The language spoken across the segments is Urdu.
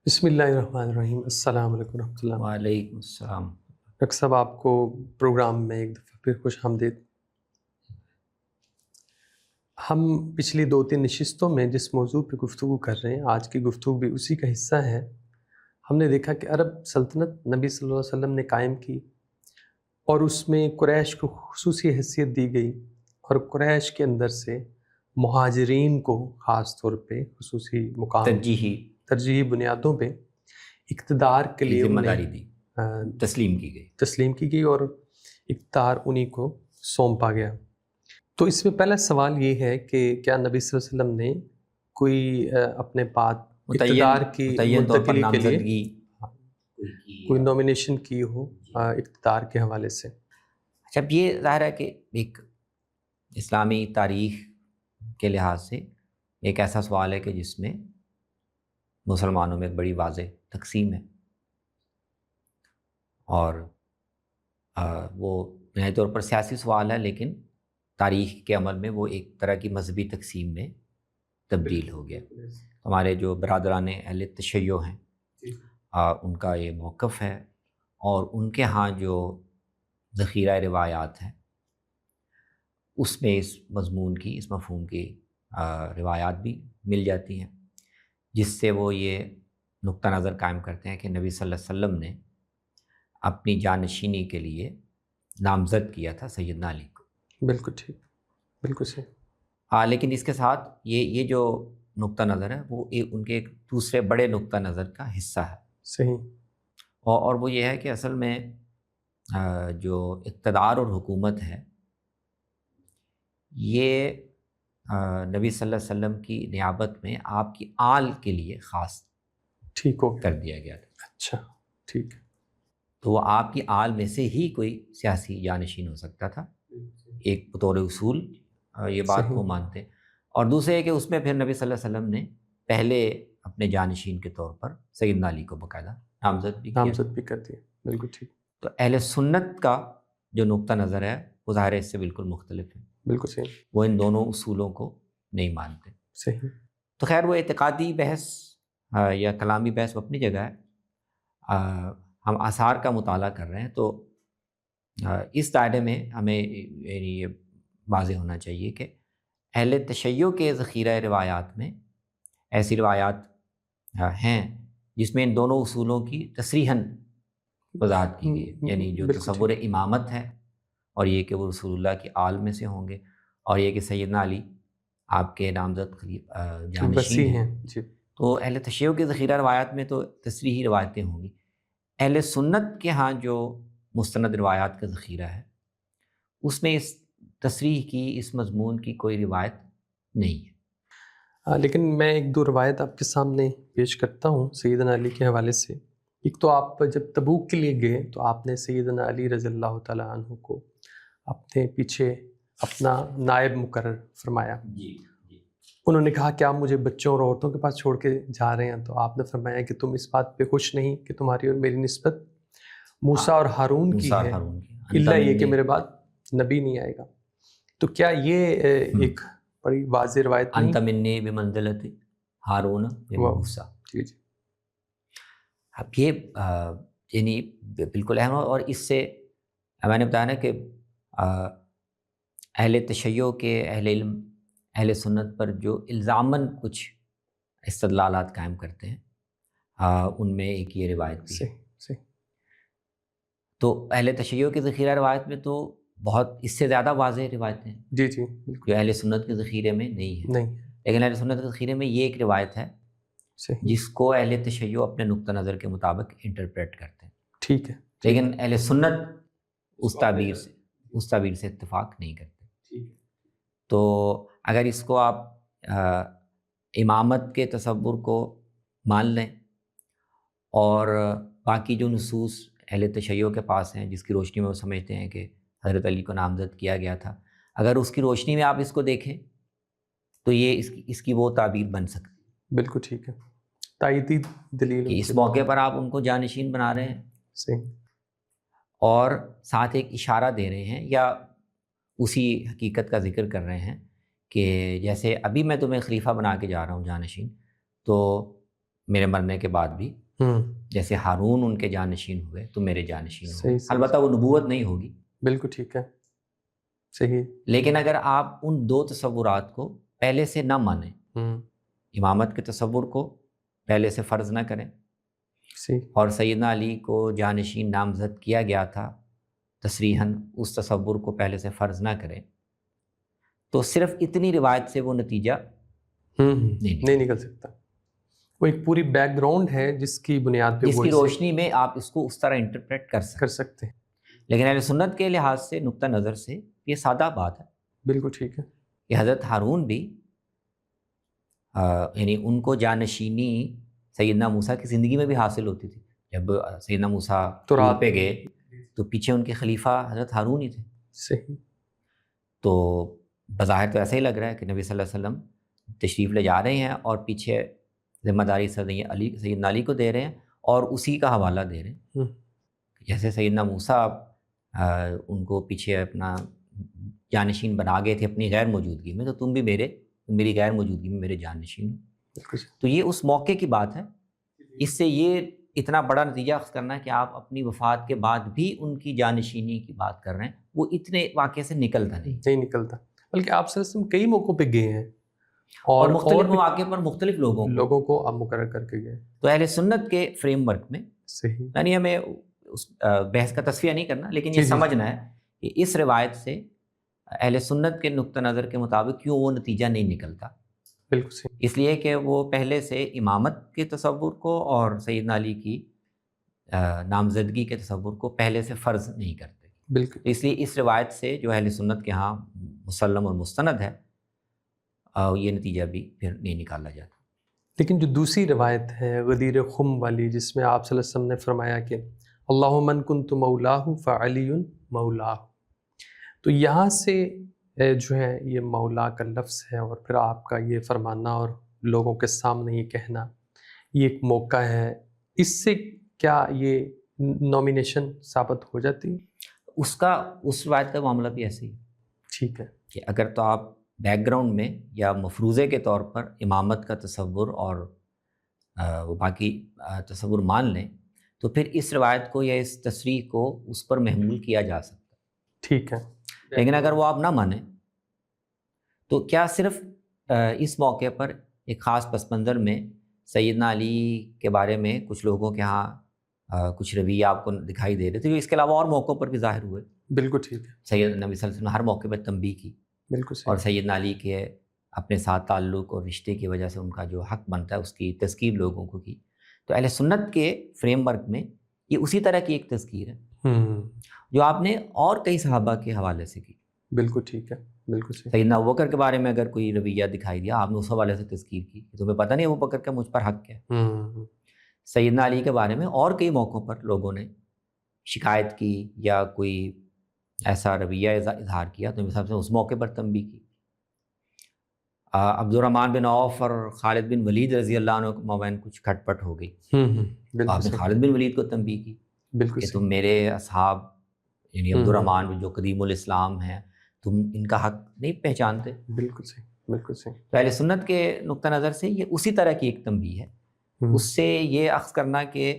بسم اللہ الرحمن الرحیم۔ السلام علیکم ورحمۃ اللہ۔ وعلیکم السلام۔ ڈاکٹر صاحب، آپ کو پروگرام میں ایک دفعہ پھر خوش آمدید۔ ہم پچھلی 2-3 نشستوں میں جس موضوع پہ گفتگو کر رہے ہیں، آج کی گفتگو بھی اسی کا حصہ ہے۔ ہم نے دیکھا کہ عرب سلطنت نبی صلی اللہ علیہ وسلم نے قائم کی اور اس میں قریش کو خصوصی حیثیت دی گئی، اور قریش کے اندر سے مہاجرین کو خاص طور پہ خصوصی مقام ترجیحی بنیادوں پہ اقتدار کے لیے ذمہ داری دی، تسلیم کی گئی اور اقتدار انہی کو سونپا گیا۔ تو اس میں پہلا سوال یہ ہے کہ کیا نبی صلی اللہ علیہ وسلم نے کوئی اپنے بعد اقتدار کی منتقلی کے لیے کوئی نومینیشن کی ہو اقتدار کے حوالے سے؟ اچھا، یہ ظاہر ہے کہ ایک اسلامی تاریخ کے لحاظ سے ایک ایسا سوال ہے کہ جس میں مسلمانوں میں ایک بڑی واضح تقسیم ہے، اور وہ بنیادی طور پر سیاسی سوال ہے، لیکن تاریخ کے عمل میں وہ ایک طرح کی مذہبی تقسیم میں تبدیل ہو گیا۔ ہمارے جو برادران اہل تشیع ہیں ان کا یہ موقف ہے، اور ان کے ہاں جو ذخیرہ روایات ہیں اس میں اس مضمون کی، اس مفہوم کی روایات بھی مل جاتی ہیں، جس سے وہ یہ نقطہ نظر قائم کرتے ہیں کہ نبی صلی اللہ علیہ وسلم نے اپنی جانشینی کے لیے نامزد کیا تھا سیدنا علی کو۔ بالکل ٹھیک، بالکل صحیح۔ لیکن اس کے ساتھ یہ جو نقطہ نظر ہے وہ ان کے ایک دوسرے بڑے نقطہ نظر کا حصہ ہے۔ صحیح۔ اور وہ یہ ہے کہ اصل میں جو اقتدار اور حکومت ہے یہ نبی صلی اللہ علیہ وسلم کی نیابت میں آپ کی آل کے لیے خاص ٹھیک ہو کر دیا گیا تھا۔ اچھا، ٹھیک۔ تو وہ آپ کی آل میں سے ہی کوئی سیاسی جانشین ہو سکتا تھا، ایک بطور اصول یہ بات کو مانتے، اور دوسرے ہے کہ اس میں پھر نبی صلی اللہ علیہ وسلم نے پہلے اپنے جانشین کے طور پر سیدنا علی کو باقاعدہ نامزد بھی کر دیا۔ بالکل ٹھیک۔ تو اہل سنت کا جو نقطہ نظر ہے وہ ظاہر ہے اس سے بالکل مختلف ہے۔ بالکل صحیح۔ وہ ان دونوں اصولوں کو نہیں مانتے۔ صحیح۔ تو خیر، وہ اعتقادی بحث یا کلامی بحث وہ اپنی جگہ ہے۔ ہم آثار کا مطالعہ کر رہے ہیں، تو اس دائرے میں ہمیں یہ واضح ہونا چاہیے کہ اہل تشیع کے ذخیرہ روایات میں ایسی روایات ہیں جس میں ان دونوں اصولوں کی تصریحاً وضاحت کی گئی ہے، یعنی جو تصور امامت ہے اور یہ کہ وہ رسول اللہ کی آل میں سے ہوں گے، اور یہ کہ سیدنا علی آپ کے نامزد جانشین ہیں۔ تو اہل تشیع کے ذخیرہ روایات میں تو تصریحی روایتیں ہوں گی۔ اہل سنت کے ہاں جو مستند روایات کا ذخیرہ ہے اس میں اس تصریح کی، اس مضمون کی کوئی روایت نہیں ہے۔ لیکن میں 1-2 روایت آپ کے سامنے پیش کرتا ہوں سیدنا علی کے حوالے سے۔ ایک تو آپ جب تبوک کے لیے گئے تو آپ نے سیدنا علی رضی اللہ تعالیٰ عنہ کو اپنے پیچھے اپنا نائب مقرر فرمایا۔ انہوں نے کہا کہ آپ مجھے بچوں اور عورتوں کے پاس چھوڑ کے جا رہے ہیں، تو آپ نے فرمایا کہ تم اس بات پہ خوش نہیں کہ تمہاری اور میری نسبت موسیٰ اور ہارون کی ہے، الا یہ کہ میرے بعد نبی نہیں آئے گا۔ تو کیا یہ ایک بڑی واضح روایت نہیں؟ انت منی بمنزلت ہارون موسیٰ۔ جی جی۔ اب یہ یعنی بالکل اہم، اور اس سے میں نے بتایا نا کہ اہل تشیع کے اہل علم، اہل سنت پر جو الزاماً کچھ استدلالات قائم کرتے ہیں ان میں ایک یہ روایت بھی ہے۔ صحیح۔ تو اہل تشیع کے ذخیرہ روایت میں تو بہت اس سے زیادہ واضح روایتیں ہیں جی جی، جو اہل سنت کے ذخیرے میں نہیں ہے، لیکن اہل سنت کے ذخیرے میں یہ ایک روایت ہے جس کو اہل تشیع اپنے نقطہ نظر کے مطابق انٹرپریٹ کرتے ہیں۔ ٹھیک ہے۔ لیکن اہل سنت اس تعبیر سے اتفاق نہیں کرتے۔ تو اگر اس کو آپ امامت کے تصور کو مان لیں اور باقی جو نصوص اہل تشیع کے پاس ہیں جس کی روشنی میں وہ سمجھتے ہیں کہ حضرت علی کو نامزد کیا گیا تھا، اگر اس کی روشنی میں آپ اس کو دیکھیں تو یہ اس کی وہ تعبیر بن سکتی۔ بالکل ٹھیک ہے۔ تائیدی دلیل کہ اس موقع پر آپ ان کو جانشین بنا رہے ہیں، صحیح، اور ساتھ ایک اشارہ دے رہے ہیں یا اسی حقیقت کا ذکر کر رہے ہیں کہ جیسے ابھی میں تمہیں خلیفہ بنا کے جا رہا ہوں جانشین، تو میرے مرنے کے بعد بھی جیسے ہارون ان کے جانشین ہوئے تو میرے جانشین ہوئے. البتہ وہ نبوت نہیں ہوگی. بالکل ٹھیک ہے, صحیح. لیکن اگر آپ ان دو تصورات کو پہلے سے نہ مانیں, امامت کے تصور کو پہلے سے فرض نہ کریں, اور سیدنا علی کو جانشین نامزد کیا گیا تھا تصریحاً, اس تصور کو پہلے سے فرض نہ کریں, تو صرف اتنی روایت سے وہ نتیجہ نہیں نکل سکتا. وہ ایک پوری بیک گراؤنڈ ہے جس کی بنیاد پہ, جس کی روشنی میں آپ اس کو اس طرح انٹرپریٹ کر سکتے ہیں. لیکن اہل سنت کے لحاظ سے, نقطہ نظر سے, یہ سادہ بات ہے. بالکل ٹھیک ہے کہ حضرت ہارون بھی یعنی ان کو جانشینی سیدنا موسیٰ کی زندگی میں بھی حاصل ہوتی تھی. جب سیدنا موسیٰ طور پہ گئے تو پیچھے ان کے خلیفہ حضرت ہارون ہی تھے. صحیح. تو بظاہر تو ایسا ہی لگ رہا ہے کہ نبی صلی اللہ علیہ وسلم تشریف لے جا رہے ہیں اور پیچھے ذمہ داری سیدنا علی کو دے رہے ہیں اور اسی کا حوالہ دے رہے ہیں. جیسے سیدنا موسیٰ ان کو پیچھے اپنا جانشین بنا گئے تھے اپنی غیر موجودگی میں, تو تم بھی میری غیر موجودگی میں میرے جانشین ہو. تو یہ اس موقع کی بات ہے. اس سے یہ اتنا بڑا نتیجہ اخذ کرنا ہے کہ آپ اپنی وفات کے بعد بھی ان کی جانشینی کی بات کر رہے ہیں, وہ اتنے واقعے سے نکلتا نہیں نکلتا. بلکہ آپ صلی اللہ علیہ وسلم کئی موقعوں پہ گئے ہیں اور مختلف مواقع پر مختلف لوگوں کو آپ مقرر کر کے گئے. تو اہل سنت کے فریم ورک میں صحیح, یعنی ہمیں اس بحث کا تصفیہ نہیں کرنا, لیکن یہ سمجھنا ہے کہ اس روایت سے اہل سنت کے نقطہ نظر کے مطابق کیوں وہ نتیجہ نہیں نکلتا. بالکل صحیح. اس لیے کہ وہ پہلے سے امامت کے تصور کو اور سیدنا علی کی نامزدگی کے تصور کو پہلے سے فرض نہیں کرتے. بالکل. اس لیے اس روایت سے جو اہل سنت کے ہاں مسلم اور مستند ہے, یہ نتیجہ بھی پھر نہیں نکالا جاتا. لیکن جو دوسری روایت ہے غدیر خم والی, جس میں آپ صلی اللہ علیہ وسلم نے فرمایا کہ اللہم من کنت مولاہ فعلی مولاہ, تو یہاں سے جو ہے یہ مولا کا لفظ ہے, اور پھر آپ کا یہ فرمانا اور لوگوں کے سامنے یہ کہنا, یہ ایک موقع ہے. اس سے کیا یہ نومینیشن ثابت ہو جاتی؟ اس روایت کا معاملہ بھی ایسے ہی. ٹھیک ہے. کہ اگر تو آپ بیک گراؤنڈ میں یا مفروضے کے طور پر امامت کا تصور اور وہ باقی تصور مان لیں, تو پھر اس روایت کو یا اس تصریح کو اس پر محمول کیا جا سکتا. ٹھیک ہے. لیکن اگر وہ آپ نہ مانیں تو کیا صرف اس موقع پر ایک خاص پس منظر میں سیدنا علی کے بارے میں کچھ لوگوں کے ہاں کچھ رویہ آپ کو دکھائی دے رہے تھے, جو اس کے علاوہ اور موقعوں پر بھی ظاہر ہوئے. بالکل ٹھیک ہے. سید نبی صلی اللہ علیہ وسلم نے ہر موقع پر تنبیہ کی. بالکل صحیح. اور سیدنا علی کے اپنے ساتھ تعلق اور رشتے کی وجہ سے ان کا جو حق بنتا ہے اس کی تذکیر لوگوں کو کی. تو اہل سنت کے فریم ورک میں یہ اسی طرح کی ایک تذکیر ہے جو آپ نے اور کئی صحابہ کے حوالے سے کی. بالکل ٹھیک ہے. بالکل صحیح. سیدنا ابوبکر کے بارے میں اگر کوئی رویہ دکھائی دیا, آپ نے اس حوالے سے تذکیر کی کہ تمہیں پتہ نہیں ابوبکر کا مجھ پر حق ہے. سیدنا علی کے بارے میں اور کئی موقعوں پر لوگوں نے شکایت کی یا کوئی ایسا رویہ اظہار کیا, تو مثال سے اس موقع پر تنبیہ کی. عبد الرحمن بن عوف اور خالد بن ولید رضی اللہ عنہ کے مابین کچھ کھٹ پٹ ہو گئی, آپ نے خالد بن ولید کو تنبیہ کی کہ تم میرے اصحاب یعنی عبد الرحمن جو قدیم الاسلام ہیں, تم ان کا حق نہیں پہچانتے. بالکل صحیح. بالکل صحیح. تو اہل سنت کے نقطہ نظر سے یہ اسی طرح کی ایک تنبیہ ہے. اس سے یہ اخذ کرنا کہ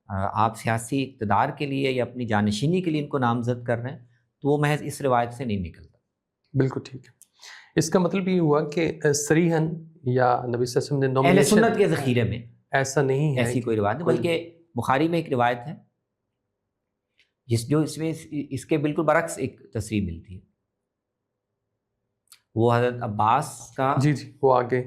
آپ سیاسی اقتدار کے لیے یا اپنی جانشینی کے لیے ان کو نامزد کر رہے ہیں, تو وہ محض اس روایت سے نہیں نکلتا. بالکل ٹھیک ہے. اس کا مطلب یہ ہوا کہ صریحاً یا نبی صلی اللہ علیہ وسلم نے نومینیشن اہل سنت کے ذخیرے میں ایسا نہیں ہے, ایسی کوئی روایت نہیں, بلکہ بخاری میں ایک روایت ہے جو اس میں اس کے بالکل برعکس ایک تصریح ملتی ہے. وہ حضرت عباس کا جی وہ آگے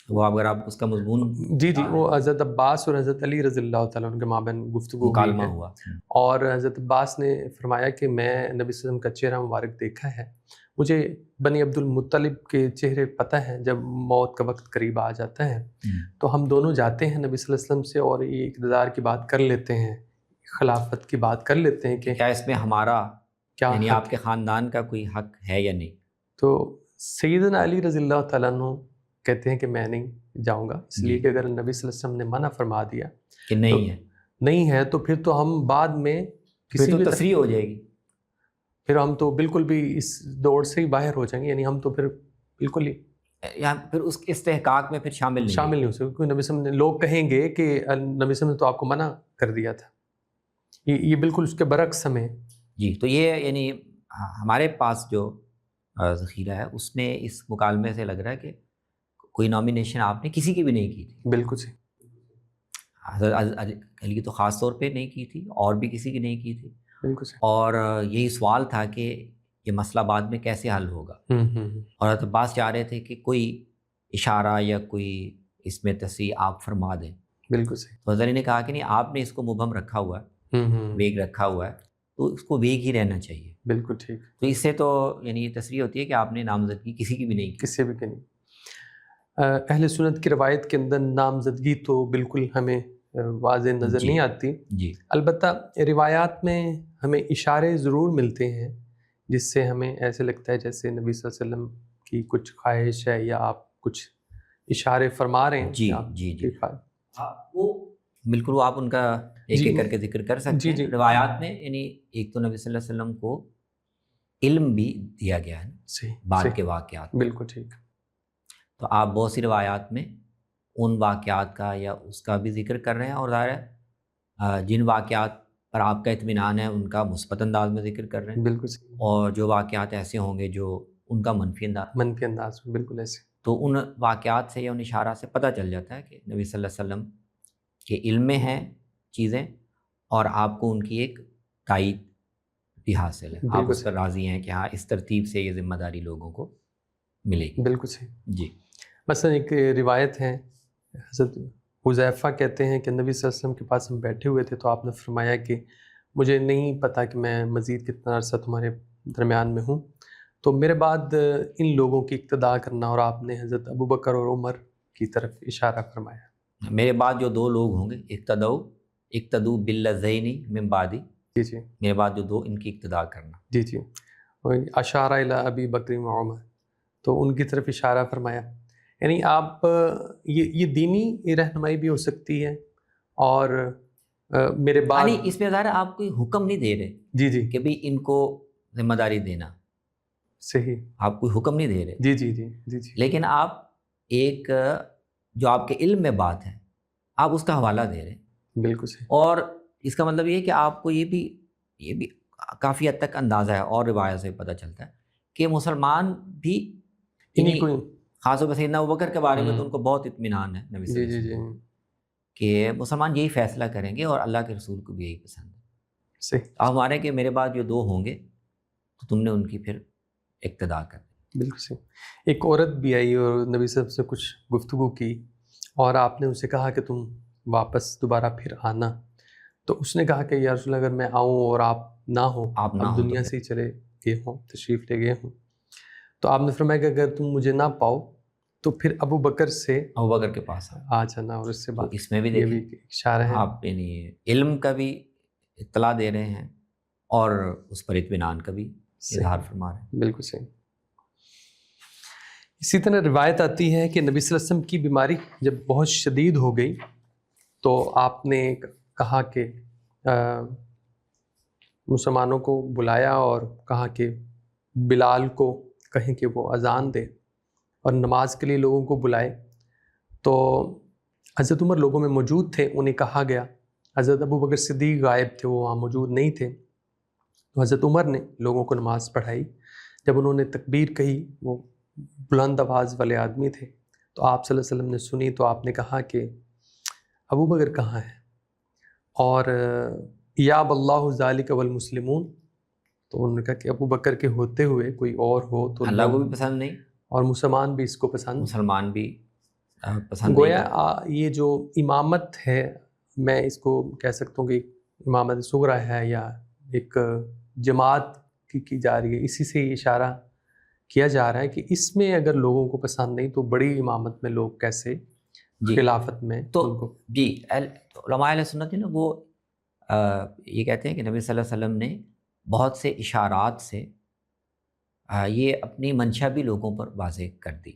وہ اگر آپ اس کا مضمون جی وہ حضرت عباس اور حضرت علی رضی اللہ تعالیٰ عنہ کے مابین گفتگو مکالمہ ہوا, اور حضرت عباس نے فرمایا کہ میں نبی صلی اللہ علیہ وسلم کا چہرہ مبارک دیکھا ہے, مجھے بنی عبد المطلب کے چہرے پتہ ہیں. جب موت کا وقت قریب آ جاتا ہے تو ہم دونوں جاتے ہیں نبی صلی اللہ علیہ وسلم سے اور یہ اقتدار کی بات کر لیتے ہیں, خلافت کی بات کر لیتے ہیں کہ کیا اس میں ہمارا کیا یعنی آپ کے خاندان کا کوئی حق ہے یا نہیں. تو سیدنا علی رضی اللہ تعالیٰ عنہ کہتے ہیں کہ میں نہیں جاؤں گا, اس لیے کہ اگر نبی صلی اللہ علیہ وسلم نے منع فرما دیا کہ نہیں ہے تو پھر تو ہم بعد میں کسی بھی تصریح ہو جائے گی, پھر ہم تو بالکل بھی اس دوڑ سے ہی باہر ہو جائیں گے, یعنی ہم تو پھر بالکل ہی یا پھر اس کے استحقاق میں پھر شامل نہیں شامل نہیں ہو سکے، کیونکہ نبی صلی اللہ علیہ وسلم نے، لوگ کہیں گے کہ نبی صلی اللہ علیہ وسلم نے تو آپ کو منع کر دیا تھا. یہ بالکل اس کے برعکس ہمیں. جی. تو یہ یعنی ہمارے پاس جو ذخیرہ ہے اس میں اس مکالمے سے لگ رہا ہے کہ کوئی نامینیشن آپ نے کسی کی بھی نہیں کی تھی. بالکل صحیح. حضرت علی کی تو خاص طور پہ نہیں کی تھی، اور بھی کسی کی نہیں کی تھی. بالکل صحیح. اور یہی سوال تھا کہ یہ مسئلہ بعد میں کیسے حل ہوگا. اور حضرت عباس چاہ رہے تھے کہ کوئی اشارہ یا کوئی اس میں تصریح آپ فرما دیں. بالکل صحیح. تو حضرت علی نے کہا کہ نہیں، آپ نے اس کو مبہم رکھا ہوا ہے، ویگ رکھا ہوا ہے، تو اس کو ویگ ہی رہنا چاہیے. بالکل ٹھیک. تو اس سے تو یعنی یہ تصریح ہوتی ہے کہ آپ نے نامزدگی کسی کی بھی نہیں کی. کسی بھی کی نہیں. اہل سنت کی روایت کے اندر نامزدگی تو بالکل ہمیں واضح نظر جی. نہیں آتی. جی. البتہ روایات میں ہمیں اشارے ضرور ملتے ہیں جس سے ہمیں ایسے لگتا ہے جیسے نبی صلی اللہ علیہ وسلم کی کچھ خواہش ہے یا آپ کچھ اشارے فرما رہے ہیں. جی جی جی. وہ بالکل وہ آپ ان کا ایک ایک کر کے ذکر کر سکتے ہیں. روایات میں یعنی ایک تو نبی صلی اللہ علیہ وسلم کو علم بھی دیا گیا ہے بعد کے واقعات. بالکل ٹھیک. تو آپ بہت سی روایات میں ان واقعات کا یا اس کا بھی ذکر کر رہے ہیں، اور ظاہر ہے جن واقعات پر آپ کا اطمینان ہے ان کا مثبت انداز میں ذکر کر رہے ہیں. بالکل. اور جو واقعات ایسے ہوں گے جو ان کا منفی انداز میں، بالکل ایسے. تو ان واقعات سے یا ان اشارات سے پتہ چل جاتا ہے کہ نبی صلی اللہ علیہ وسلم کے علم میں ہیں چیزیں، اور آپ کو ان کی ایک تائید بھی حاصل ہے. آپ اس پر راضی ہیں کہ ہاں اس ترتیب سے یہ ذمہ داری لوگوں کو ملے گی. بالکل صحیح. جی. مثلا ایک روایت ہے، حضرت حذیفہ کہتے ہیں کہ نبی صلی اللہ علیہ وسلم کے پاس ہم بیٹھے ہوئے تھے تو آپ نے فرمایا کہ مجھے نہیں پتہ کہ میں مزید کتنا عرصہ تمہارے درمیان میں ہوں، تو میرے بعد ان لوگوں کی اقتداء کرنا. اور آپ نے حضرت ابو بکر اور عمر کی طرف اشارہ فرمایا. میرے بعد جو دو لوگ ہوں گے، اقتدو باللذین من بعدی. جی جی. میرے بعد جو دو، ان کی اقتداء کرنا. جی جی. اشارہ الی ابی بکر و عمر، تو ان کی طرف اشارہ فرمایا. یعنی آپ یہ دینی رہنمائی بھی ہو سکتی ہے. اور میرے بعد یعنی اس میں ظاہر ہے آپ کوئی حکم نہیں دے رہے. جی جی. کہ بھی ان کو ذمہ داری دینا. صحیح. آپ کوئی حکم نہیں دے رہے. جی جی جی جی جی. لیکن آپ ایک جو آپ کے علم میں بات ہے آپ اس کا حوالہ دے رہے ہیں. بالکل صحیح. اور اس کا مطلب یہ ہے کہ آپ کو یہ بھی کافی حد تک اندازہ ہے، اور روایت سے پتہ چلتا ہے کہ مسلمان بھی انہیں کوئی خاص طور پر سیدنا ابوبکر کے بارے میں تو ان کو بہت اطمینان ہے نبی صلی اللہ علیہ وسلم کہ مسلمان یہی فیصلہ کریں گے اور اللہ کے رسول کو بھی یہی پسند ہے. صحیح. آپ ہمارے کہ میرے بعد جو دو ہوں گے تو تم نے ان کی پھر اقتداء کر. بالکل صحیح. ایک عورت بھی آئی اور نبی صلی اللہ علیہ وسلم سے کچھ گفتگو کی، اور آپ نے اسے کہا کہ تم واپس دوبارہ پھر آنا. تو اس نے کہا کہ یا رسول اللہ اگر میں آؤں اور آپ نہ ہوں، آپ نہ اب ہوں دنیا سے ہی چلے گئے ہوں، تشریف لے گئے ہوں، تو آپ نے فرمایا کہ اگر تم مجھے نہ پاؤ تو پھر ابو بکر کے پاس آ جانا. اور اس سے بات اس میں بھی یہ بھی اشارہ ہے. آپ یعنی علم کا بھی اطلاع دے رہے ہیں اور اس پر اطمینان کا بھی اظہار فرما رہے ہیں. بالکل صحیح. اسی طرح روایت آتی ہے کہ نبی صلی اللہ علیہ وسلم کی بیماری جب بہت شدید ہو گئی تو آپ نے کہا کہ مسلمانوں کو بلایا اور کہا کہ بلال کو کہیں کہ وہ اذان دے اور نماز کے لیے لوگوں کو بلائے. تو حضرت عمر لوگوں میں موجود تھے، انہیں کہا گیا. حضرت ابو بکر صدیق غائب تھے، وہ وہاں موجود نہیں تھے. تو حضرت عمر نے لوگوں کو نماز پڑھائی. جب انہوں نے تکبیر کہی، وہ بلند آواز والے آدمی تھے، تو آپ صلی اللہ علیہ وسلم نے سنی. تو آپ نے کہا کہ ابو بکر کہاں ہے؟ اور یا باللہ ذالک والمسلمون. تو انہوں نے کہا کہ ابو بکر کے ہوتے ہوئے کوئی اور ہو تو اللہ کو بھی پسند نہیں، اور مسلمان بھی اس کو پسند، مسلمان بھی پسند گویا یہ جو امامت ہے، میں اس کو کہہ سکتا ہوں کہ امامت صغریٰ ہے یا ایک جماعت کی جا رہی ہے. اسی سے یہ اشارہ کیا جا رہا ہے کہ اس میں اگر لوگوں کو پسند نہیں تو بڑی امامت میں لوگ کیسے خلافت میں. تو جی علماء اہل سنت نا وہ یہ کہتے ہیں کہ نبی صلی اللہ علیہ وسلم نے بہت سے اشارات سے یہ اپنی منشا بھی لوگوں پر واضح کر دی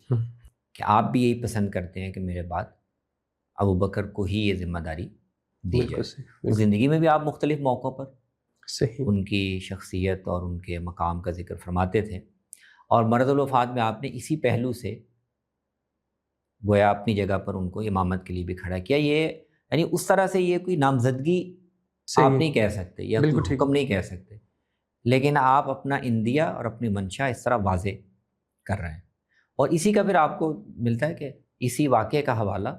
کہ آپ بھی یہی پسند کرتے ہیں کہ میرے بعد ابو بکر کو ہی یہ ذمہ داری دی جائے. زندگی میں بھی آپ مختلف موقعوں پر ان کی شخصیت اور ان کے مقام کا ذکر فرماتے تھے، اور مرض الوفات میں آپ نے اسی پہلو سے گویا اپنی جگہ پر ان کو امامت کے لیے بھی کھڑا کیا. یہ یعنی اس طرح سے یہ کوئی نامزدگی آپ نہیں کہہ سکتے یا کوئی حکم نہیں کہہ سکتے، لیکن آپ اپنا اندیا اور اپنی منشا اس طرح واضح کر رہے ہیں. اور اسی کا پھر آپ کو ملتا ہے کہ اسی واقعے کا حوالہ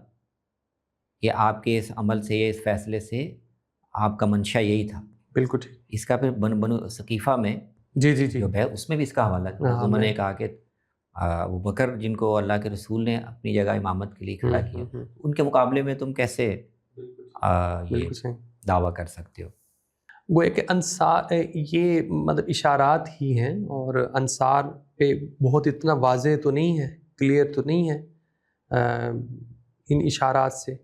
کہ آپ کے اس عمل سے، اس فیصلے سے آپ کا منشا یہی تھا. بالکل ٹھیک. اس کا پھر بنو ثقیفہ میں جی جو ہے اس میں بھی اس کا حوالہ کیا. عمر نے کہا کہ ابو بکر جن کو اللہ کے رسول نے اپنی جگہ امامت کے لیے کھڑا کیا، ان کے مقابلے میں تم کیسے یہ دعویٰ کر سکتے ہو. وہ ایک انصار، یہ مطلب اشارات ہی ہیں، اور انصار پہ بہت اتنا واضح تو نہیں ہے، کلیئر تو نہیں ہے ان اشارات سے،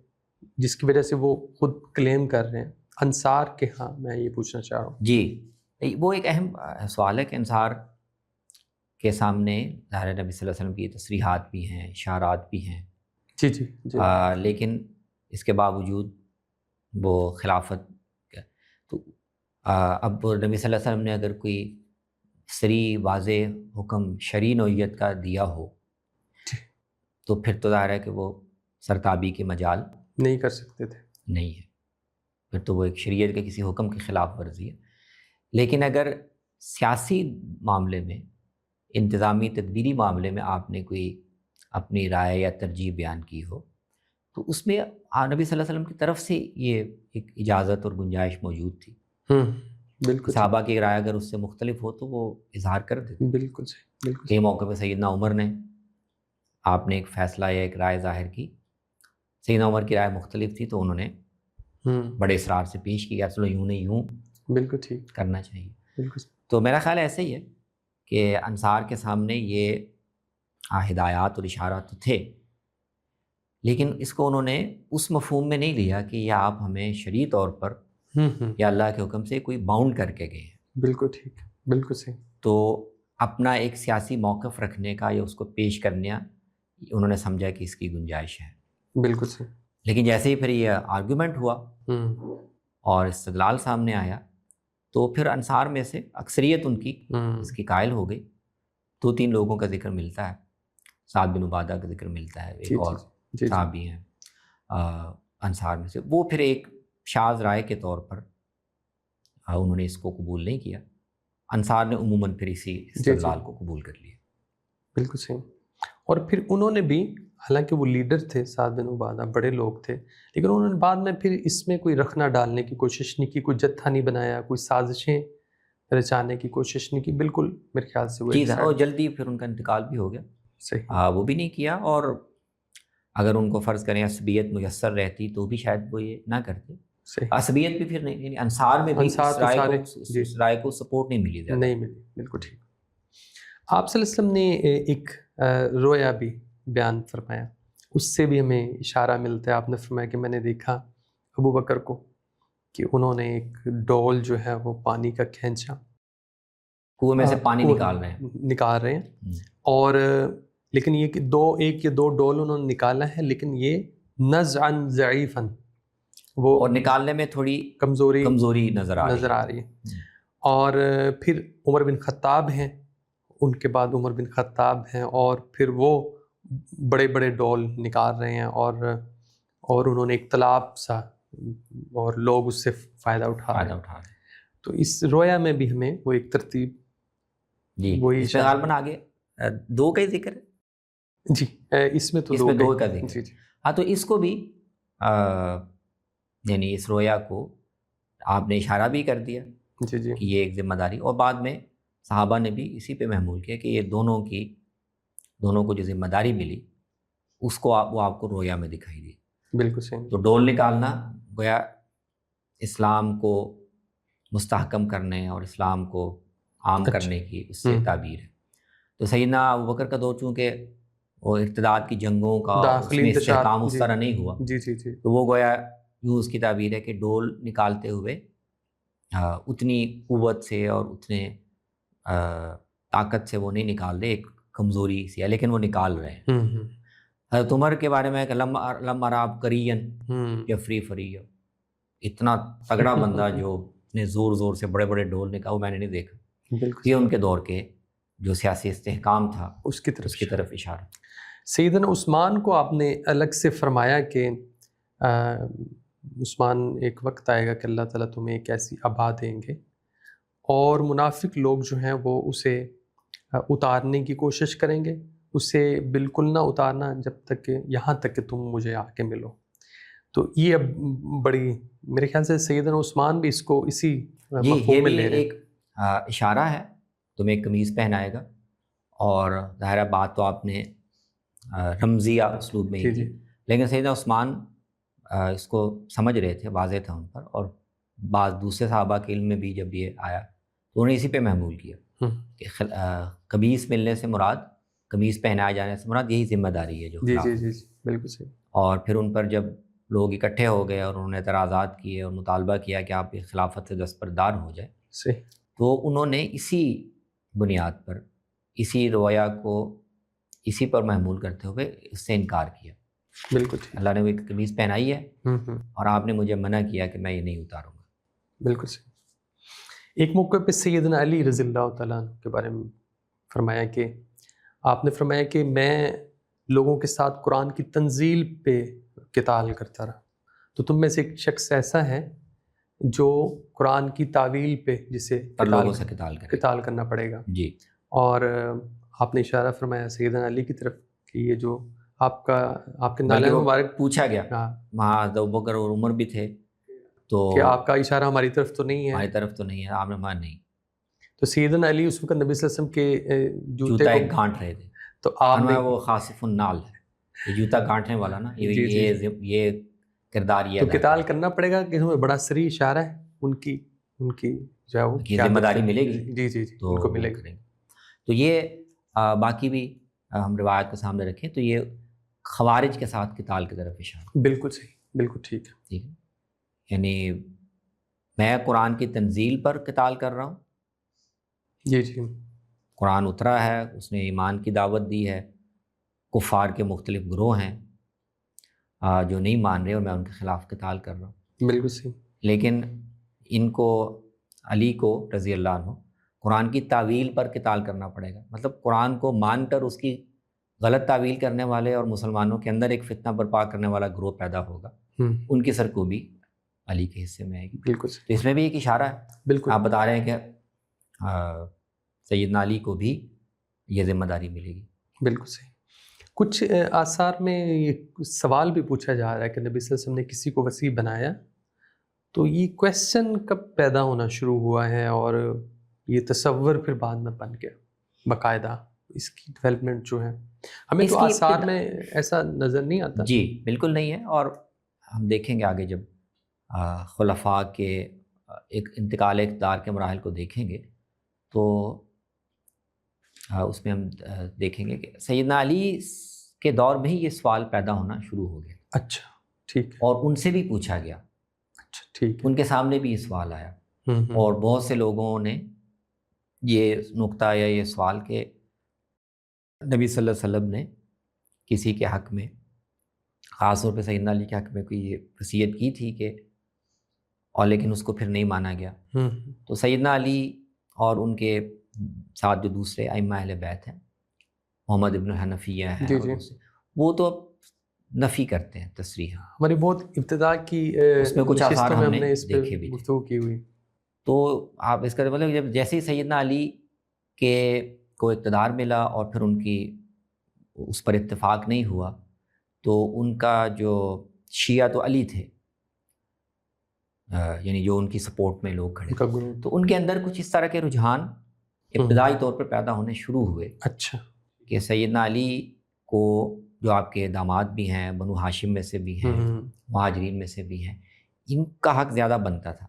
جس کی وجہ سے وہ خود کلیم کر رہے ہیں انصار کے. ہاں میں یہ پوچھنا چاہ رہا ہوں. جی، وہ ایک اہم سوال ہے کہ انصار کے سامنے ظاہر نبی صلی اللہ علیہ وسلم کی تصریحات بھی ہیں، اشارات بھی ہیں. جی جی جی. لیکن اس کے باوجود وہ خلافت تو اب نبی صلی اللہ علیہ وسلم نے اگر کوئی صریح واضح حکم شرعی نوعیت کا دیا ہو تو پھر تو ظاہر ہے کہ وہ سرتابی کے مجال نہیں کر سکتے تھے. نہیں ہے، پھر تو وہ ایک شریعت کے کسی حکم کی خلاف ورزی ہے. لیکن اگر سیاسی معاملے میں، انتظامی تدبیری معاملے میں آپ نے کوئی اپنی رائے یا ترجیح بیان کی ہو تو اس میں نبی صلی اللہ علیہ وسلم کی طرف سے یہ ایک اجازت اور گنجائش موجود تھی. بالکل. صحابہ کی رائے اگر اس سے مختلف ہو تو وہ اظہار کر دیتے. بالکل صحیح. بالکل. کئی موقع پہ سیدنا عمر نے، آپ نے ایک فیصلہ یا ایک رائے ظاہر کی، سیدنا عمر کی رائے مختلف تھی تو انہوں نے بڑے اصرار سے پیش کیا چلو یوں نہیں یوں بالکل ٹھیک کرنا چاہیے. بالکل. تو میرا خیال ایسے ہی ہے کہ انصار کے سامنے یہ ہدایات اور اشارات تو تھے، لیکن اس کو انہوں نے اس مفہوم میں نہیں لیا کہ یہ آپ ہمیں شرعی طور پر یا اللہ کے حکم سے کوئی باؤنڈ کر کے گئے ہیں. بالکل ٹھیک. بالکل صحیح. تو اپنا ایک سیاسی موقف رکھنے کا یا اس کو پیش کرنے انہوں نے سمجھا کہ اس کی گنجائش ہے. بالکل صحیح. لیکن جیسے ہی پھر یہ آرگومنٹ ہوا اور استدلال سامنے آیا تو پھر انصار میں سے اکثریت ان کی اس کی قائل ہو گئی. 2-3 لوگوں کا ذکر ملتا ہے، سعد بن عبادہ کا ذکر ملتا ہے، ایک اور صحابی ہیں انصار میں سے. وہ پھر ایک شاذ رائے کے طور پر انہوں نے اس کو قبول نہیں کیا. انصار نے عموماً پھر اسی استدلال کو قبول کر لیا. بالکل صحیح. اور پھر انہوں نے بھی، حالانکہ وہ لیڈر تھے سعد بن عبادہ، بڑے لوگ تھے، لیکن انہوں نے بعد میں پھر اس میں کوئی رخنہ ڈالنے کی کوشش نہیں کی، کوئی جتھا نہیں بنایا، کوئی سازشیں رچانے کی کوشش نہیں کی. بالکل میرے خیال سے وہ اور جلدی پھر ان کا انتقال بھی ہو گیا. صحیح. وہ بھی نہیں کیا، اور اگر ان کو فرض کریں عصبیت میسر رہتی تو بھی شاید وہ یہ نہ کرتے. عصبیت بھی پھر نہیں، یعنی انصار میں بھی اس رائے کو سپورٹ نہیں ملی زیادہ. نہیں ملی. بالکل ٹھیک. آپ صلی اللہ علیہ وسلم نے ایک رویا بھی بیان فرمایا، اس سے بھی ہمیں اشارہ ملتا ہے. آپ نے فرمایا کہ میں نے دیکھا ابو بکر کو کہ انہوں نے ایک ڈول جو ہے وہ پانی کا کھینچا، کنویں میں سے پانی نکال رہے ہیں، اور لیکن یہ کہ ایک یا دو ڈول انہوں نے نکالا ہے، لیکن یہ نزعاً ضعیفاً، وہ اور نکالنے میں تھوڑی کمزوری نظر آ رہی ہے. اور پھر عمر بن خطاب ہیں، ان کے بعد عمر بن خطاب ہیں، اور پھر وہ بڑے بڑے ڈول نکال رہے ہیں، اور انہوں نے ایک تالاب سا، اور لوگ اس سے فائدہ اٹھا رہے ہیں. تو اس رویا میں بھی ہمیں وہ ایک ترتیب، وہی غالباً آگے 2 کا ہی ذکر ہے. جی اس میں تو 2 کا ذکر. ہاں تو اس کو بھی یعنی اس رویا کو آپ نے اشارہ بھی کر دیا کہ یہ ایک ذمہ داری، اور بعد میں صحابہ نے بھی اسی پہ محمول کیا کہ یہ دونوں کو جو ذمہ داری ملی اس کو وہ آپ کو رویا میں دکھائی دی. بالکل صحیح. تو ڈول نکالنا گویا اسلام کو مستحکم کرنے اور اسلام کو عام کرنے کی اس سے تعبیر ہے. تو سیدنا ابوبکر کا دور چونکہ وہ ارتداد کی جنگوں کا داخلی استحکام اس طرح نہیں ہوا، جی تو وہ گویا یوں اس کی تعبیر ہے کہ ڈول نکالتے ہوئے اتنی قوت سے اور اتنے طاقت سے وہ نہیں نکال رہے، ایک کمزوری سی ہے لیکن وہ نکال رہے ہیں. حضرت عمر کے بارے میں کہ لم اراب کرین جفری فری، اتنا تگڑا بندہ جو اتنے زور سے بڑے بڑے ڈول نکال، وہ میں نے نہیں دیکھا. یہ ان کے دور کے جو سیاسی استحکام تھا اس کی طرف اشارہ. سیدنا عثمان کو آپ نے الگ سے فرمایا کہ عثمان ایک وقت آئے گا کہ اللہ تعالیٰ تمہیں ایک ایسی ابا دیں گے اور منافق لوگ جو ہیں وہ اسے اتارنے کی کوشش کریں گے، اسے بالکل نہ اتارنا جب تک کہ یہاں تک کہ تم مجھے آ کے ملو. تو یہ اب بڑی میرے خیال سے سیدنا عثمان بھی اس کو اسی مفہوم میں لے رہے ہیں. ایک اشارہ ہے، تمہیں ایک قمیص پہنائے گا، اور ظاہر بات تو آپ نے رمزیہ اسلوب میں ہی کی، لیکن سیدنا عثمان اس کو سمجھ رہے تھے، واضح تھا ان پر، اور بعض دوسرے صحابہ کے علم میں بھی جب یہ آیا تو انہوں نے اسی پہ محمول کیا کہ قمیص ملنے سے مراد، قمیص پہنائے جانے سے مراد یہی ذمہ داری ہے جو جی بالکل صحیح. اور پھر ان پر جب لوگ اکٹھے ہو گئے اور انہوں نے اعتراضات کیے اور مطالبہ کیا کہ آپ خلافت سے دستبردار ہو جائے، صحیح، تو انہوں نے اسی بنیاد پر، اسی رویہ کو اسی پر محمول کرتے ہوئے اس سے انکار کیا. بالکل. اللہ نے وہ ایک قمیص پہنائی ہے اور آپ نے مجھے منع کیا کہ میں یہ نہیں اتاروں گا. بالکل صحیح. ایک موقع پہ سیدنا علی رضی اللہ تعالیٰ عنہ کے بارے میں فرمایا کہ آپ نے فرمایا کہ میں لوگوں کے ساتھ قرآن کی تنزیل پہ قتال کرتا رہا، تو تم میں سے ایک شخص ایسا ہے جو قرآن کی تعویل پہ جسے لوگوں سے قتال کرنا پڑے گا. جی. اور آپ نے اشارہ فرمایا سیدنا علی کی طرف کہ یہ جو آپ کے نالے مبارک پوچھا گیا، وہاں ابوبکر اور عمر بھی تھے، تو کہ آپ کا اشارہ ہماری طرف تو نہیں ہے، ہماری طرف تو نہیں ہے، آپ نے مان نہیں. تو سیدنا علی اس وقت نبی صلی اللہ علیہ وسلم کے جوتا ایک گانٹ رہے تھے، تو آپ نے وہ خاصف النال ہے، یہ جوتا گانٹنے والا نا، یہ کردار یہ تو قتال کرنا پڑے گا کہ ہمیں بڑا صریح اشارہ ہے ان کی جو ہے وہ ذمہ داری ملے گی. جی تو ان کو ملے گی. تو یہ باقی بھی ہم روایت کو سامنے رکھیں تو یہ خوارج کے ساتھ قتال کی طرف اشارہ. بالکل صحیح، بالکل ٹھیک ہے. یعنی میں قرآن کی تنزیل پر قتال کر رہا ہوں. جی. قرآن اترا ہے، اس نے ایمان کی دعوت دی ہے، کفار کے مختلف گروہ ہیں جو نہیں مان رہے اور میں ان کے خلاف قتال کر رہا ہوں. بالکل صحیح. لیکن ان کو، علی کو رضی اللہ عنہ، قرآن کی تعویل پر قتال کرنا پڑے گا. مطلب قرآن کو مان کر اس کی غلط تعویل کرنے والے اور مسلمانوں کے اندر ایک فتنہ برپا کرنے والا گروہ پیدا ہوگا، ان کی سرکوبی علی کے حصے میں آئے گی. بالکل. تو اس میں بھی ایک اشارہ ہے. بالکل آپ بتا رہے ہیں کہ سیدنا علی کو بھی یہ ذمہ داری ملے گی. بالکل صحیح. کچھ آثار میں یہ سوال بھی پوچھا جا رہا ہے کہ نبی صلی اللہ علیہ وسلم نے کسی کو وسیع بنایا، تو یہ کویسچن کب پیدا ہونا شروع ہوا ہے اور یہ تصور پھر بعد میں بن گیا باقاعدہ؟ اس کی ڈیولپمنٹ جو ہے ہمیں تو آثار میں ایسا نظر نہیں آتا. جی بالکل نہیں ہے، اور ہم دیکھیں گے آگے جب خلفاء کے ایک انتقال اقتدار کے مراحل کو دیکھیں گے تو اس میں ہم دیکھیں گے کہ سیدنا علی کے دور میں ہی یہ سوال پیدا ہونا شروع ہو گیا. اچھا ٹھیک ہے. اور ان سے بھی پوچھا گیا. اچھا ٹھیک ہے. ان کے سامنے بھی یہ سوال آیا اور بہت سے لوگوں نے یہ نقطہ یا یہ سوال کہ نبی صلی اللہ علیہ وسلم نے کسی کے حق میں، خاص طور پہ سیدنا علی کے حق میں کوئی یہ وصیت کی تھی کہ، اور لیکن اس کو پھر نہیں مانا گیا. تو سیدنا علی اور ان کے ساتھ جو دوسرے ائمہ اہل بیت ہیں، محمد ابن حنفیہ ہیں، وہ تو نفی کرتے ہیں تصریح. ہماری بہت ابتدا کی اس میں کچھ آثار ہم نے دیکھے بھی گفتگو کی ہوئی. تو آپ اس کا مطلب جب جیسے ہی سیدنا علی کے کو اقتدار ملا اور پھر ان کی اس پر اتفاق نہیں ہوا، تو ان کا جو شیعہ تو علی تھے، یعنی جو ان کی سپورٹ میں لوگ کھڑے، تو ان کے اندر کچھ اس طرح کے رجحان ابتدائی طور پر پیدا ہونے شروع ہوئے. اچھا. کہ سیدنا علی کو، جو آپ کے داماد بھی ہیں، بنو ہاشم میں سے بھی ہیں، مہاجرین میں سے بھی ہیں، ان کا حق زیادہ بنتا تھا.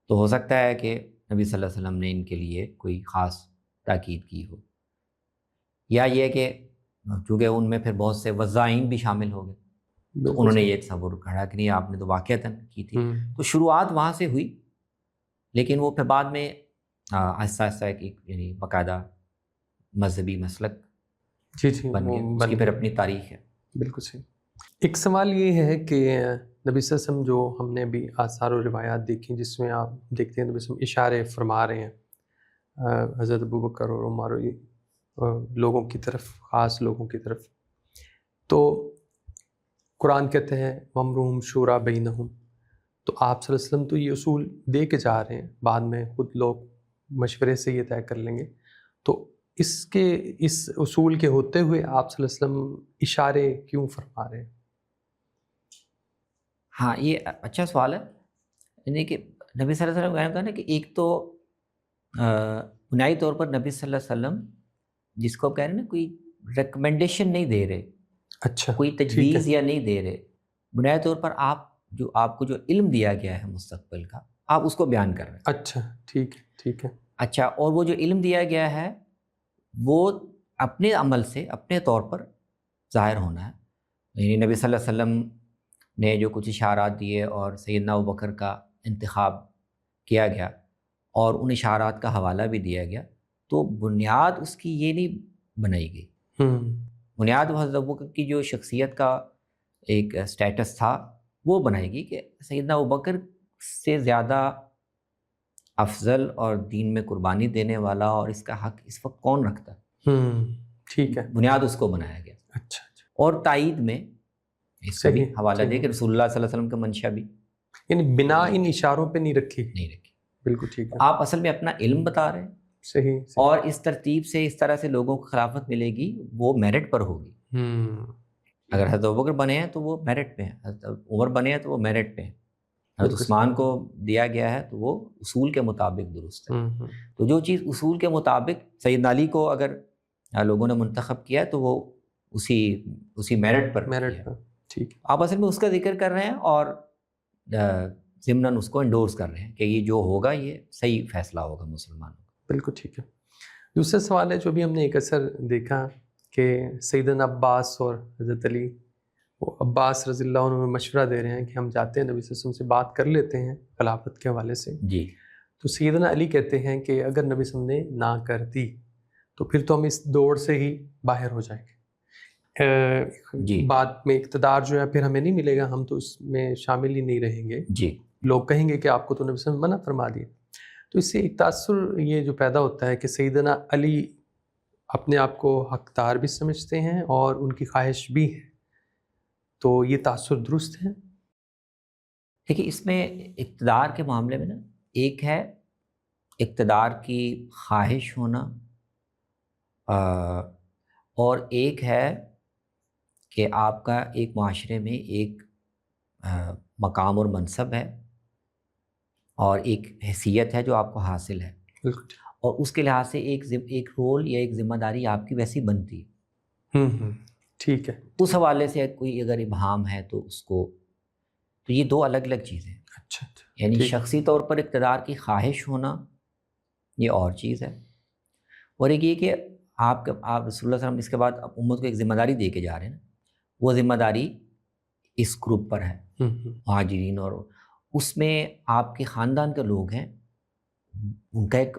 تو ہو سکتا ہے کہ نبی صلی اللہ علیہ وسلم نے ان کے لیے کوئی خاص تاکید کی ہو، یا یہ کہ چونکہ ان میں پھر بہت سے وضاعین بھی شامل ہو گئے، تو انہوں نے یہ تصور کھڑا کہ نہیں آپ نے تو واقعتاً کی تھی. تو شروعات وہاں سے ہوئی، لیکن وہ پھر بعد میں آہستہ آہستہ ایک یعنی باقاعدہ مذہبی مسلک بن گیا. اس کی پھر اپنی تاریخ ہے. بالکل صحیح. ایک سوال یہ ہے کہ نبی صلی اللہ علیہ وسلم جو ہم نے بھی آثار و روایات دیکھی جس میں آپ دیکھتے ہیں نبی صلی اللہ علیہ وسلم اشارے فرما رہے ہیں حضرت ابوبکر اور عمر لوگوں کی طرف، خاص لوگوں کی طرف. تو قرآن کہتے ہیں وَأَمْرُهُمْ شُورَىٰ بَيْنَهُمْ. تو آپ صلی اللہ علیہ وسلم تو یہ اصول دے کے جا رہے ہیں، بعد میں خود لوگ مشورے سے یہ طے کر لیں گے. تو اس اصول کے ہوتے ہوئے آپ صلی اللہ علیہ وسلم اشارے کیوں فرما رہے ہیں؟ ہاں، یہ اچھا سوال ہے. یعنی کہ نبی صلی اللہ علیہ وسلم کہا نا کہ ایک تو بنیادی طور پر نبی صلی اللہ علیہ وسلم جس کو کہہ رہے ہیں نا، کوئی ریکمنڈیشن نہیں دے رہے، اچھا، کوئی تجویز یا نہیں دے رہے. بنیادی طور پر آپ کو جو علم دیا گیا ہے مستقبل کا، آپ اس کو بیان کر رہے ہیں. اچھا، ٹھیک ہے، ٹھیک ہے. اچھا، اور وہ جو علم دیا گیا ہے وہ اپنے عمل سے اپنے طور پر ظاہر ہونا ہے. یعنی نبی صلی اللہ علیہ وسلم نے جو کچھ اشارات دیے اور سیدنا ابوبکر کا انتخاب کیا گیا اور ان اشارات کا حوالہ بھی دیا گیا، تو بنیاد اس کی یہ نہیں بنائی گئی. بنیاد حضرت ابوبکر کی جو شخصیت کا ایک سٹیٹس تھا وہ بنائی گئی کہ سیدنا ابوبکر سے زیادہ افضل اور دین میں قربانی دینے والا اور اس کا حق اس وقت کون رکھتا ہے. ٹھیک ہے، بنیاد اس کو بنایا گیا. اچھا، اور تائید میں اس کا بھی صحیح، حوالہ صحیح. دے کہ رسول اللہ صلی اللہ علیہ وسلم کا منشا بھی یعنی بنا ان اشاروں پہ نہیں رکھی. نہیں رکھی. بالکل ٹھیک ہے. آپ اصل میں اپنا علم بتا رہے ہیں، صحیح. اور اس ترتیب سے اس طرح سے لوگوں کو خلافت ملے گی، وہ میرٹ پر ہوگی. اگر حضرت ابوبکر بنے ہیں تو وہ میرٹ پہ ہیں، حضرت عمر بنے ہیں تو وہ میرٹ پہ ہیں، حضرت عثمان کو دیا گیا ہے تو وہ اصول کے مطابق درست ہے. تو جو چیز اصول کے مطابق سیدنا علی کو اگر لوگوں نے منتخب کیا تو وہ اسی میرٹ پر میرٹ پر. ٹھیک ہے. آپ اصل میں اس کا ذکر کر رہے ہیں اور ضمناً اس کو انڈورس کر رہے ہیں کہ یہ جو ہوگا یہ صحیح فیصلہ ہوگا مسلمانوں کا. بالکل ٹھیک ہے. دوسرا سوال ہے جو بھی ہم نے ایک اثر دیکھا کہ سیدنا عباس اور حضرت علی، وہ عباس رضی اللہ عنہ مشورہ دے رہے ہیں کہ ہم جاتے ہیں نبی صلی اللہ علیہ وسلم سے بات کر لیتے ہیں خلافت کے حوالے سے. جی. تو سیدنا علی کہتے ہیں کہ اگر نبی صلی اللہ علیہ وسلم نے نہ کر دی تو پھر تو ہم اس دوڑ سے ہی باہر ہو جائیں گے. جی. بعد میں اقتدار جو ہے پھر ہمیں نہیں ملے گا، ہم تو اس میں شامل ہی نہیں رہیں گے. جی. لوگ کہیں گے کہ آپ کو تو نبی صلی اللہ علیہ وسلم منع فرما دیا. تو اس سے ایک تاثر یہ جو پیدا ہوتا ہے کہ سیدنا علی اپنے آپ کو حقدار بھی سمجھتے ہیں اور ان کی خواہش بھی ہے. تو یہ تاثر درست ہے؟ دیکھیے، اس میں اقتدار کے معاملے میں نا، ایک ہے اقتدار کی خواہش ہونا، اور ایک ہے کہ آپ کا ایک معاشرے میں ایک مقام اور منصب ہے اور ایک حیثیت ہے جو آپ کو حاصل ہے، اور اس کے لحاظ سے ایک رول یا ایک ذمہ داری آپ کی ویسی بنتی ہے. ٹھیک ہے. اس حوالے سے کوئی اگر ابہام ہے تو اس کو، تو یہ دو الگ الگ چیزیں ہیں. اچھا. یعنی شخصی طور پر اقتدار کی خواہش ہونا یہ اور چیز ہے، اور ایک یہ کہ آپ رسول اللہ صلی اللہ علیہ وسلم اس کے بعد امت کو ایک ذمہ داری دے کے جا رہے ہیں نا، وہ ذمہ داری اس گروپ پر ہے، مہاجرین، اور اس میں آپ کے خاندان کے لوگ ہیں، ان کا ایک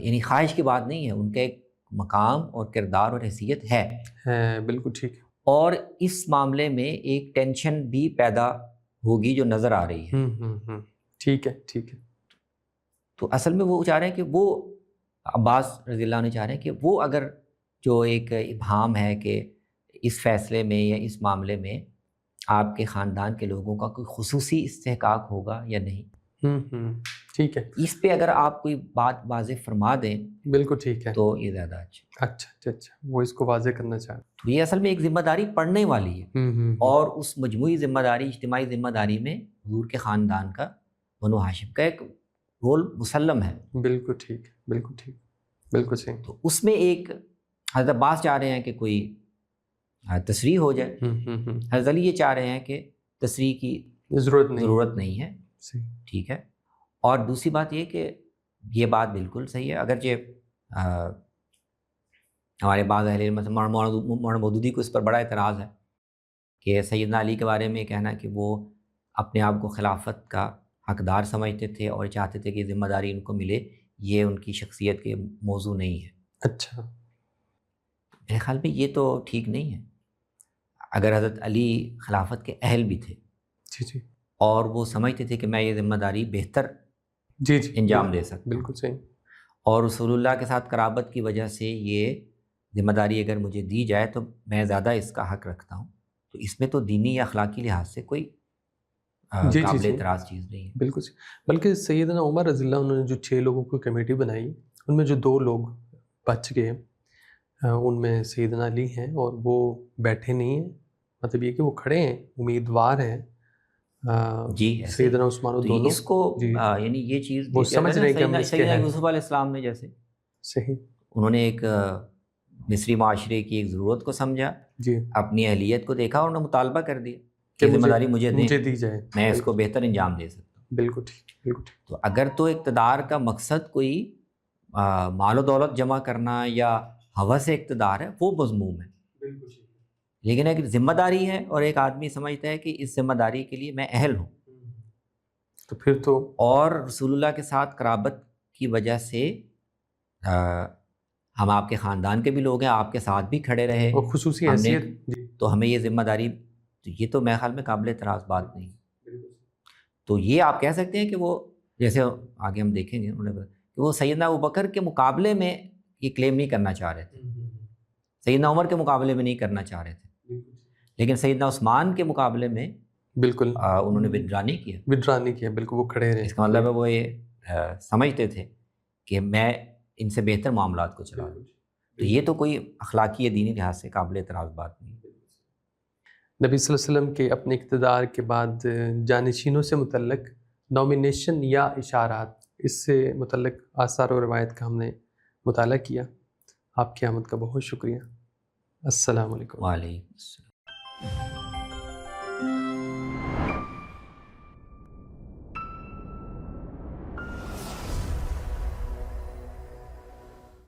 یعنی خواہش کی بات نہیں ہے، ان کا ایک مقام اور کردار اور حیثیت ہے. بالکل ٹھیک ہے. اور اس معاملے میں ایک ٹینشن بھی پیدا ہوگی جو نظر آ رہی ہے. ٹھیک ہے. ٹھیک ہے. تو اصل میں وہ چاہ رہے ہیں کہ وہ عباس رضی اللہ عنہ چاہ رہے ہیں کہ وہ اگر جو ایک ابہام ہے کہ اس فیصلے میں یا اس معاملے میں آپ کے خاندان کے لوگوں کا کوئی خصوصی استحقاق ہوگا یا نہیں، ٹھیک ہے، اس پہ اگر آپ کوئی بات واضح فرما دیں بالکل ٹھیک ہے، تو یہ زیادہ اچھا. اچھا وہ اس کو واضح کرنا چاہ رہے ہیں. تو یہ اصل میں ایک ذمہ داری پڑنے والی ہے، اور اس مجموعی ذمہ داری، اجتماعی ذمہ داری میں حضور کے خاندان کا، بنو ہاشم کا ایک رول مسلم ہے. بالکل ٹھیک، بالکل ٹھیک، بالکل صحیح. تو اس میں ایک حضرت عباس چاہ رہے ہیں کہ کوئی تصریح ہو جائے، حضرت علی یہ چاہ رہے ہیں کہ تصریح کی ضرورت نہیں ہے. ٹھیک ہے. اور دوسری بات یہ کہ یہ بات بالکل صحیح ہے، اگرچہ ہمارے بعض اہل علم مولانا مودودی کو اس پر بڑا اعتراض ہے کہ سیدنا علی کے بارے میں کہنا کہ وہ اپنے آپ کو خلافت کا حقدار سمجھتے تھے اور چاہتے تھے کہ ذمہ داری ان کو ملے، یہ ان کی شخصیت کے موضوع نہیں ہے. اچھا، میرے خیال میں یہ تو ٹھیک نہیں ہے. اگر حضرت علی خلافت کے اہل بھی تھے جی اور وہ سمجھتے تھے کہ میں یہ ذمہ داری بہتر انجام دے سکتا، بالکل صحیح، اور رسول اللہ کے ساتھ قرابت کی وجہ سے یہ ذمہ داری اگر مجھے دی جائے تو میں زیادہ اس کا حق رکھتا ہوں، تو اس میں تو دینی یا اخلاقی لحاظ سے کوئی جی قابل جی اعتراض چیز نہیں ہے۔ بالکل صحیح۔ بلکہ سیدنا عمر رضی اللہ عنہ نے جو 6 لوگوں کی کمیٹی بنائی، ان میں جو 2 لوگ بچ گئے، ان میں سیدنا علی ہیں، اور وہ بیٹھے نہیں ہیں، مطلب یہ کہ وہ کھڑے ہیں، امیدوار ہیں، جی ایسے سیدنا عثمان و تو دونوں اس کو جی یعنی یہ چیز وہ جیسے سمجھ رہے ہیں کہ ہم سیدنا اس کے سیدنا ہیں۔ یوسف علیہ السلام نے جیسے صحیح انہوں نے ایک مصری معاشرے کی ایک ضرورت کو سمجھا، جی اپنی اہلیت کو دیکھا اور انہوں نے مطالبہ کر دیا کہ ذمہ داری مجھے دیں، مجھے دی جائے، میں اس کو بہتر انجام دے سکتا ہوں۔ بالکل ٹھیک، بالکل ٹھیک۔ تو اگر تو اقتدار کا مقصد کوئی مال و دولت جمع کرنا یا ہوس اقتدار ہے، وہ مذموم ہے، بالکل ٹھیک۔ لیکن اگر ذمہ داری ہے اور ایک آدمی سمجھتا ہے کہ اس ذمہ داری کے لیے میں اہل ہوں، تو پھر تو اور رسول اللہ کے ساتھ قرابت کی وجہ سے ہم آپ کے خاندان کے بھی لوگ ہیں، آپ کے ساتھ بھی کھڑے رہے، اور خصوصی ہم نے حیثیت جی تو ہمیں یہ ذمہ داری، تو یہ تو میرے خیال میں قابل اعتراض بات نہیں۔ تو یہ آپ کہہ سکتے ہیں کہ وہ جیسے آگے ہم دیکھیں گے انہوں نے کہ وہ سیدنا ابوبکر کے مقابلے میں یہ کلیم نہیں کرنا چاہ رہے تھے، سیدنا عمر کے مقابلے میں نہیں کرنا چاہ رہے تھے، لیکن سیدنا عثمان کے مقابلے میں بالکل انہوں نے ودرا نہیں کیا۔ ودرا نہیں کیا، بالکل وہ کھڑے رہے۔ اس کا مطلب ہے وہ یہ سمجھتے تھے کہ میں ان سے بہتر معاملات کو چلا رہا ہوں، تو یہ تو کوئی اخلاقی یا دینی لحاظ سے قابل اعتراض بات نہیں۔ نبی صلی اللہ علیہ وسلم کے اپنے اقتدار کے بعد جانشینوں سے متعلق نامینیشن یا اشارات، اس سے متعلق آثار و روایت کا ہم نے مطالعہ کیا۔ آپ کی آمد کا بہت شکریہ۔ السلام علیکم۔ وعلیکم السلام۔